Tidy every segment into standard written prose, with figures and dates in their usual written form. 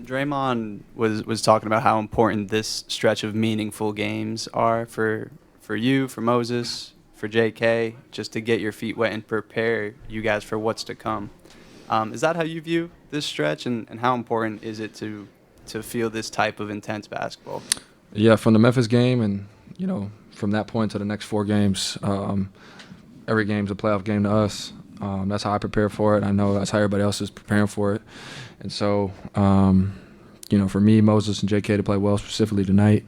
Draymond was talking about how important this stretch of meaningful games are for you, for Moses, for JK, just to get your feet wet and prepare you guys for what's to come. Is that how you view this stretch, and how important is it to feel this type of intense basketball? Yeah, from the Memphis game and, from that point to the next 4 games, every game's a playoff game to us. That's how I prepare for it. I know that's how everybody else is preparing for it. And so, for me, Moses and JK to play well specifically tonight,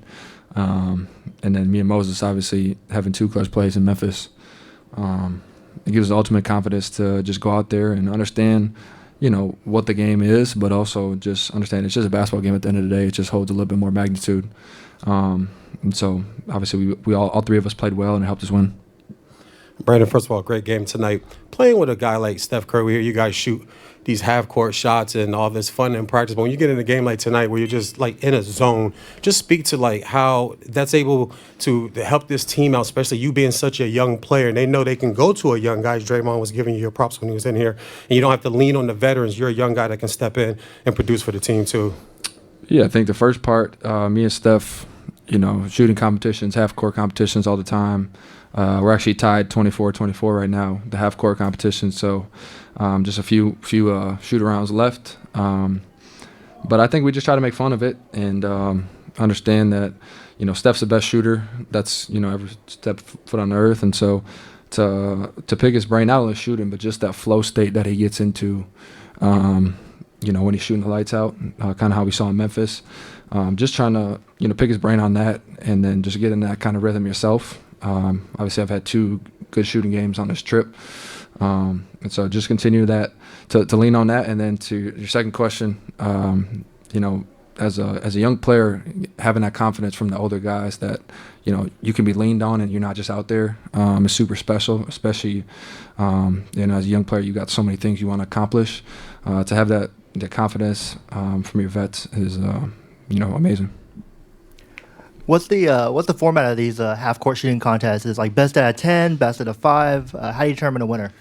and then me and Moses obviously having 2 clutch plays in Memphis, it gives us ultimate confidence to just go out there and understand, what the game is, but also just understand it's just a basketball game at the end of the day. It just holds a little bit more magnitude. And so, obviously, we all 3 of us played well, and it helped us win. Brandin, first of all, great game tonight. Playing with a guy like Steph Curry, we hear you guys shoot these half-court shots and all this fun in practice. But when you get in a game like tonight where you're just, in a zone, just speak to, how that's able to help this team out, especially you being such a young player. And they know they can go to a young guy. Draymond was giving you your props when he was in here. And you don't have to lean on the veterans. You're a young guy that can step in and produce for the team, too. Yeah, I think the first part, me and Steph, shooting competitions, half-court competitions all the time. We're actually tied 24-24 right now, the half-court competition. So just a few shoot-arounds left. But I think we just try to make fun of it and understand that, Steph's the best shooter. That's, ever step foot on the earth. And so to pick his brain, not only shooting, but just that flow state that he gets into, when he's shooting the lights out, kind of how we saw in Memphis. Just trying to, pick his brain on that and then just get in that kind of rhythm yourself. Obviously, I've had 2 good shooting games on this trip. And so just continue that, to lean on that. And then to your second question, as a young player, having that confidence from the older guys that, you can be leaned on and you're not just out there is super special, especially, as a young player, you got so many things you want to accomplish. To have that confidence from your vets is, amazing. What's the format of these half-court shooting contests? Is it like best out of 10, best out of 5? How do you determine a winner?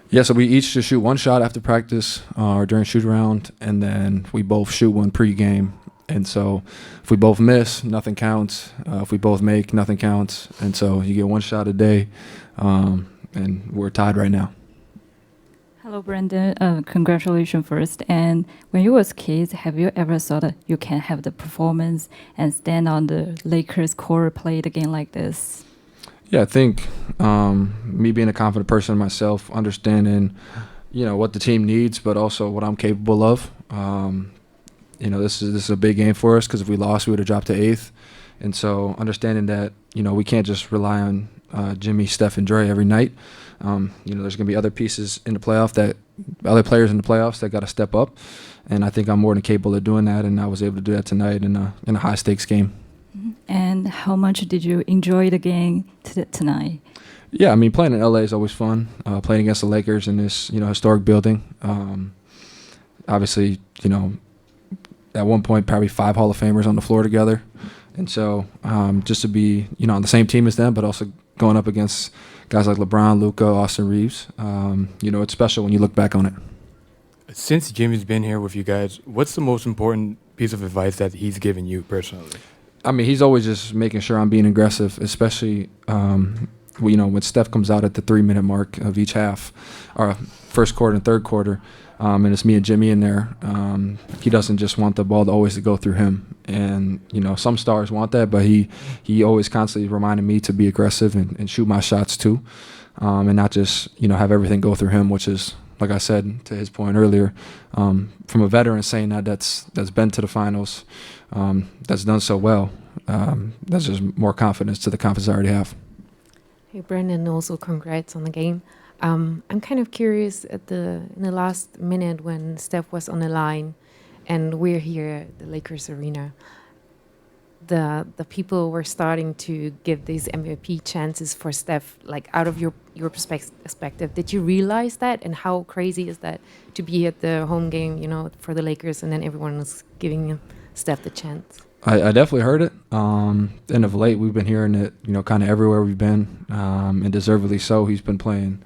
Yeah, so we each just shoot 1 shot after practice or during shoot-around, and then we both shoot 1 pre-game. And so if we both miss, nothing counts. If we both make, nothing counts. And so you get 1 shot a day, and we're tied right now. Hello, Brandin. Congratulations first. And when you was kids, have you ever thought that you can have the performance and stand on the Lakers court, play the game like this? Yeah, I think me being a confident person myself, understanding, what the team needs, but also what I'm capable of. This is a big game for us because if we lost, we would have dropped to 8th. And so understanding that, we can't just rely on Jimmy, Steph, and Dre every night. There's going to be other pieces in the playoff other players in the playoffs that got to step up. And I think I'm more than capable of doing that. And I was able to do that tonight in a high stakes game. And how much did you enjoy the game tonight? Yeah, playing in LA is always fun. Playing against the Lakers in this, historic building. Obviously, at one point, probably 5 Hall of Famers on the floor together. And so just to be, on the same team as them, but also going up against guys like LeBron, Luka, Austin Reeves, it's special when you look back on it. Since Jimmy's been here with you guys, what's the most important piece of advice that he's given you personally? He's always just making sure I'm being aggressive, especially, when Steph comes out at the 3-minute mark of each half, or first quarter and third quarter, and it's me and Jimmy in there. He doesn't just want the ball to always go through him. And, some stars want that, but he always constantly reminded me to be aggressive and shoot my shots too, and not just, have everything go through him, which is, like I said, to his point earlier, from a veteran saying that's been to the finals, that's done so well, that's just more confidence to the confidence I already have. Hey, Brandin, also congrats on the game. I'm kind of curious in the last minute when Steph was on the line and we're here at the Lakers arena, the people were starting to give these MVP chances for Steph, like out of your perspective. Did you realize that, and how crazy is that to be at the home game, for the Lakers, and then everyone was giving Steph the chance? I definitely heard it. And of late, we've been hearing it, kind of everywhere we've been, and deservedly so. He's been playing,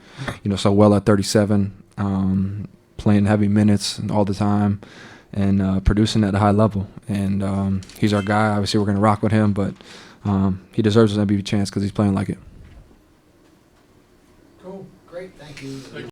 so well at 37, playing heavy minutes all the time. and producing at a high level. And he's our guy. Obviously, we're going to rock with him, but he deserves an MVP chance because he's playing like it. Cool. Great. Thank you.